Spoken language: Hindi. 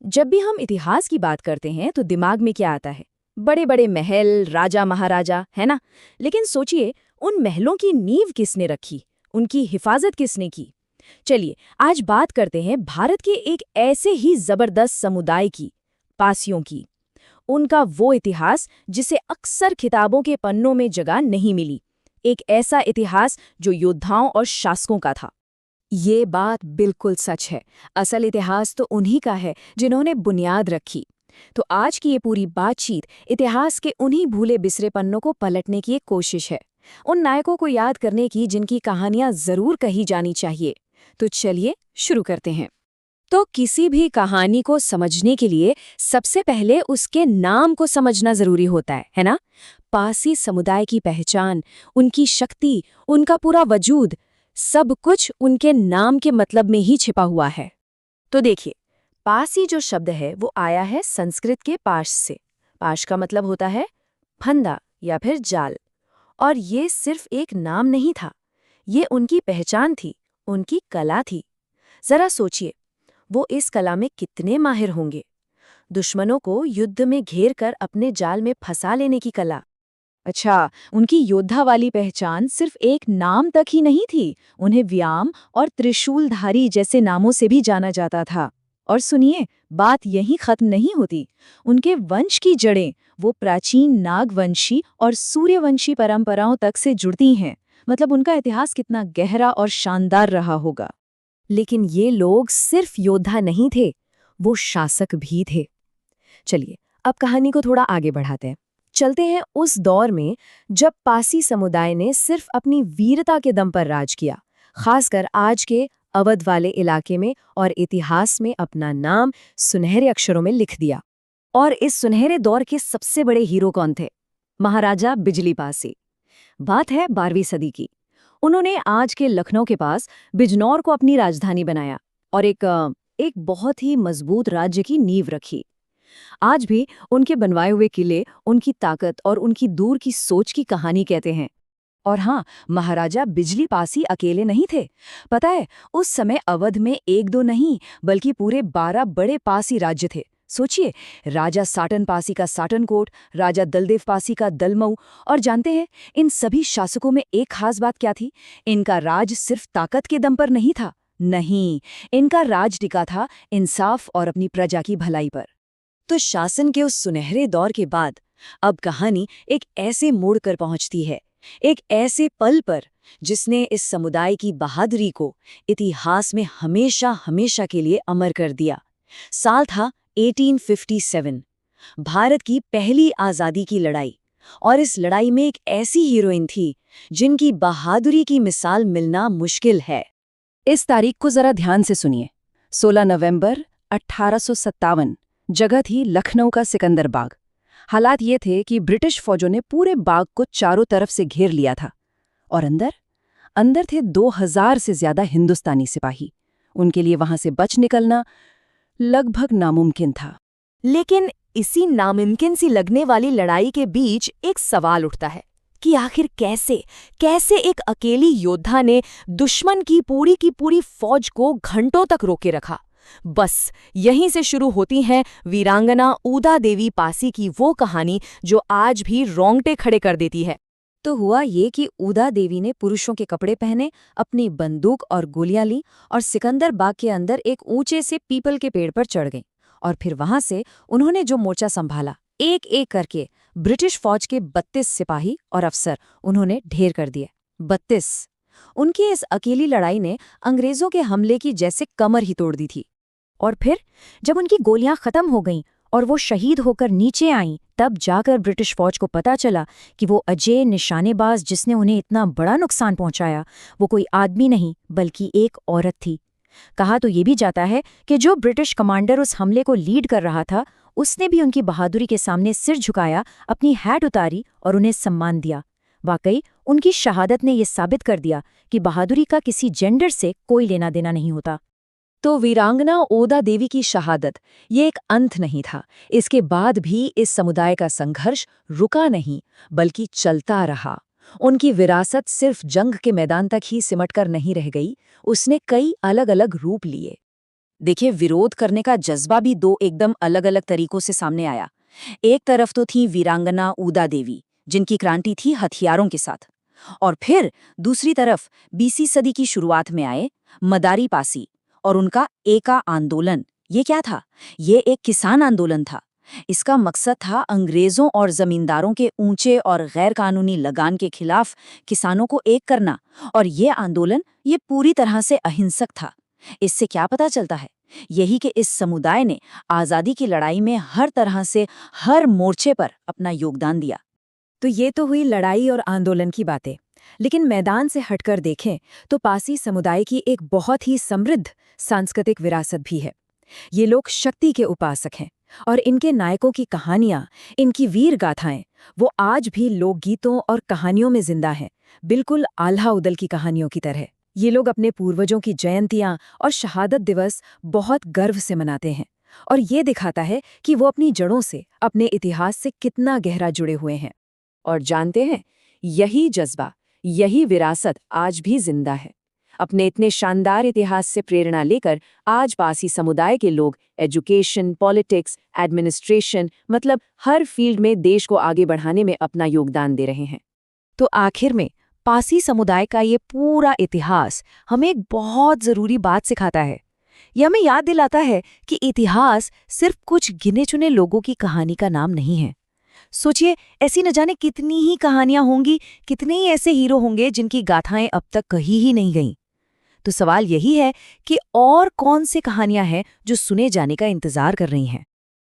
जब भी हम इतिहास की बात करते हैं तो दिमाग में क्या आता है? बड़े बड़े महल, राजा महाराजा, है ना? लेकिन सोचिए, उन महलों की नींव किसने रखी? उनकी हिफाजत किसने की? चलिए, आज बात करते हैं भारत के एक ऐसे ही जबरदस्त समुदाय की, पासियों की। उनका वो इतिहास जिसे अक्सर किताबों के पन्नों में जगह नहीं मिली। एक ऐसा इतिहास जो योद्धाओं और शासकों का था। ये बात बिल्कुल सच है। असल इतिहास तो उन्हीं का है जिन्होंने बुनियाद रखी। तो आज की ये पूरी बातचीत इतिहास के उन्हीं भूले बिसरे पन्नों को पलटने की एक कोशिश है, उन नायकों को याद करने की जिनकी कहानियां जरूर कही जानी चाहिए। तो चलिए शुरू करते हैं। तो किसी भी कहानी को समझने के लिए सबसे पहले उसके नाम को समझना जरूरी होता है ना? पासी समुदाय की पहचान, उनकी शक्ति, उनका पूरा वजूद, सब कुछ उनके नाम के मतलब में ही छिपा हुआ है। तो देखिए, पासी जो शब्द है वो आया है संस्कृत के पाश से। पाश का मतलब होता है फंदा या फिर जाल। और ये सिर्फ एक नाम नहीं था, ये उनकी पहचान थी, उनकी कला थी। जरा सोचिए, वो इस कला में कितने माहिर होंगे। दुश्मनों को युद्ध में घेर कर अपने जाल में फंसा लेने की कला। अच्छा, उनकी योद्धा वाली पहचान सिर्फ एक नाम तक ही नहीं थी, उन्हें व्याम और त्रिशूलधारी जैसे नामों से भी जाना जाता था। और सुनिए, बात यहीं खत्म नहीं होती। उनके वंश की जड़ें वो प्राचीन नागवंशी और सूर्यवंशी परंपराओं तक से जुड़ती हैं। मतलब उनका इतिहास कितना गहरा और शानदार रहा होगा। लेकिन ये लोग सिर्फ योद्धा नहीं थे, वो शासक भी थे। चलिए, अब कहानी को थोड़ा आगे बढ़ाते हैं। चलते हैं उस दौर में जब पासी समुदाय ने सिर्फ अपनी वीरता के दम पर राज किया, खासकर आज के अवध वाले इलाके में, और इतिहास में अपना नाम सुनहरे अक्षरों में लिख दिया। और इस सुनहरे दौर के सबसे बड़े हीरो कौन थे? महाराजा बिजली पासी। बात है 12वीं सदी की। उन्होंने आज के लखनऊ के पास बिजनौर को अपनी राजधानी बनाया और एक बहुत ही मजबूत राज्य की नींव रखी। आज भी उनके बनवाए हुए किले उनकी ताकत और उनकी दूर की सोच की कहानी कहते हैं। और हाँ, महाराजा बिजली पासी अकेले नहीं थे। पता है, उस समय अवध में एक दो नहीं बल्कि पूरे 12 बड़े पासी राज्य थे। सोचिए, राजा साटन पासी का साटनकोट, राजा दलदेव पासी का दलमऊ। और जानते हैं, इन सभी शासकों में एक खास बात क्या थी? इनका राज सिर्फ ताकत के दम पर नहीं था। नहीं, इनका राज टिका था इंसाफ और अपनी प्रजा की भलाई पर। तो शासन के उस सुनहरे दौर के बाद अब कहानी एक ऐसे मोड़ कर पहुंचती है, एक ऐसे पल पर जिसने इस समुदाय की बहादुरी को इतिहास में हमेशा हमेशा के लिए अमर कर दिया। साल था 1857, भारत की पहली आज़ादी की लड़ाई। और इस लड़ाई में एक ऐसी हीरोइन थी जिनकी बहादुरी की मिसाल मिलना मुश्किल है। इस तारीख को जरा ध्यान से सुनिए। 16 नवंबर 1857, जगह थी लखनऊ का सिकंदर बाग। हालात ये थे कि ब्रिटिश फौजों ने पूरे बाग को चारों तरफ से घेर लिया था। और अंदर अंदर थे 2000 से ज्यादा हिंदुस्तानी सिपाही। उनके लिए वहां से बच निकलना लगभग नामुमकिन था। लेकिन इसी नामुमकिन सी लगने वाली लड़ाई के बीच एक सवाल उठता है कि आखिर कैसे कैसे एक अकेली योद्धा ने दुश्मन की पूरी फौज को घंटों तक रोके रखा। बस यहीं से शुरू होती है वीरांगना ऊदा देवी पासी की वो कहानी जो आज भी रोंगटे खड़े कर देती है। तो हुआ ये कि ऊदा देवी ने पुरुषों के कपड़े पहने, अपनी बंदूक और गोलियां ली और सिकंदर बाग के अंदर एक ऊंचे से पीपल के पेड़ पर चढ़ गईं। और फिर वहां से उन्होंने जो मोर्चा संभाला, एक एक करके ब्रिटिश फौज के 32 सिपाही और अफसर उन्होंने ढेर कर दिए। 32। उनकी इस अकेली लड़ाई ने अंग्रेजों के हमले की जैसे कमर ही तोड़ दी थी। और फिर जब उनकी गोलियां खत्म हो गईं और वो शहीद होकर नीचे आईं, तब जाकर ब्रिटिश फौज को पता चला कि वो अजय निशानेबाज जिसने उन्हें इतना बड़ा नुकसान पहुंचाया, वो कोई आदमी नहीं बल्कि एक औरत थी। कहा तो ये भी जाता है कि जो ब्रिटिश कमांडर उस हमले को लीड कर रहा था, उसने भी उनकी बहादुरी के सामने सिर झुकाया, अपनी हैट उतारी और उन्हें सम्मान दिया। वाकई उनकी शहादत ने यह साबित कर दिया कि बहादुरी का किसी जेंडर से कोई लेना देना नहीं होता। तो वीरांगना ओदा देवी की शहादत ये एक अंत नहीं था। इसके बाद भी इस समुदाय का संघर्ष रुका नहीं बल्कि चलता रहा। उनकी विरासत सिर्फ जंग के मैदान तक ही सिमटकर नहीं रह गई, उसने कई अलग अलग रूप लिए। देखिए, विरोध करने का जज्बा भी दो एकदम अलग-अलग तरीकों से सामने आया। एक तरफ तो थी वीरांगना ऊदा देवी, जिनकी क्रांति थी हथियारों के साथ। और फिर दूसरी तरफ 20वीं सदी की शुरुआत में आए मदारी पासी और उनका एका आंदोलन। ये क्या था? ये एक किसान आंदोलन था। इसका मकसद था अंग्रेजों और जमींदारों के ऊंचे और गैर कानूनी लगान के खिलाफ किसानों को एक करना। और ये आंदोलन ये पूरी तरह से अहिंसक था। इससे क्या पता चलता है? यही कि इस समुदाय ने आज़ादी की लड़ाई में हर तरह से, हर मोर्चे पर अपना योगदान दिया। तो ये तो हुई लड़ाई और आंदोलन की बातें। लेकिन मैदान से हटकर देखें तो पासी समुदाय की एक बहुत ही समृद्ध सांस्कृतिक विरासत भी है। ये लोग शक्ति के उपासक हैं और इनके नायकों की कहानियां, इनकी वीर गाथाएं, वो आज भी लोकगीतों और कहानियों में जिंदा हैं, बिल्कुल आल्हा उदल की कहानियों की तरह। ये लोग अपने पूर्वजों की जयंतियां और शहादत दिवस बहुत गर्व से मनाते हैं और ये दिखाता है कि वो अपनी जड़ों से, अपने इतिहास से कितना गहरा जुड़े हुए हैं। और जानते हैं, यही जज्बा, यही विरासत आज भी जिंदा है। अपने इतने शानदार इतिहास से प्रेरणा लेकर आज पासी समुदाय के लोग एजुकेशन, पॉलिटिक्स, एडमिनिस्ट्रेशन, मतलब हर फील्ड में देश को आगे बढ़ाने में अपना योगदान दे रहे हैं। तो आखिर में पासी समुदाय का ये पूरा इतिहास हमें एक बहुत जरूरी बात सिखाता है। यह हमें याद दिलाता है कि इतिहास सिर्फ कुछ गिने चुने लोगों की कहानी का नाम नहीं है। सोचिए, ऐसी न जाने कितनी ही कहानियां होंगी, कितने ही ऐसे हीरो होंगे जिनकी गाथाएं अब तक कही ही नहीं गईं। तो सवाल यही है कि और कौन सी कहानियां हैं जो सुने जाने का इंतजार कर रही हैं।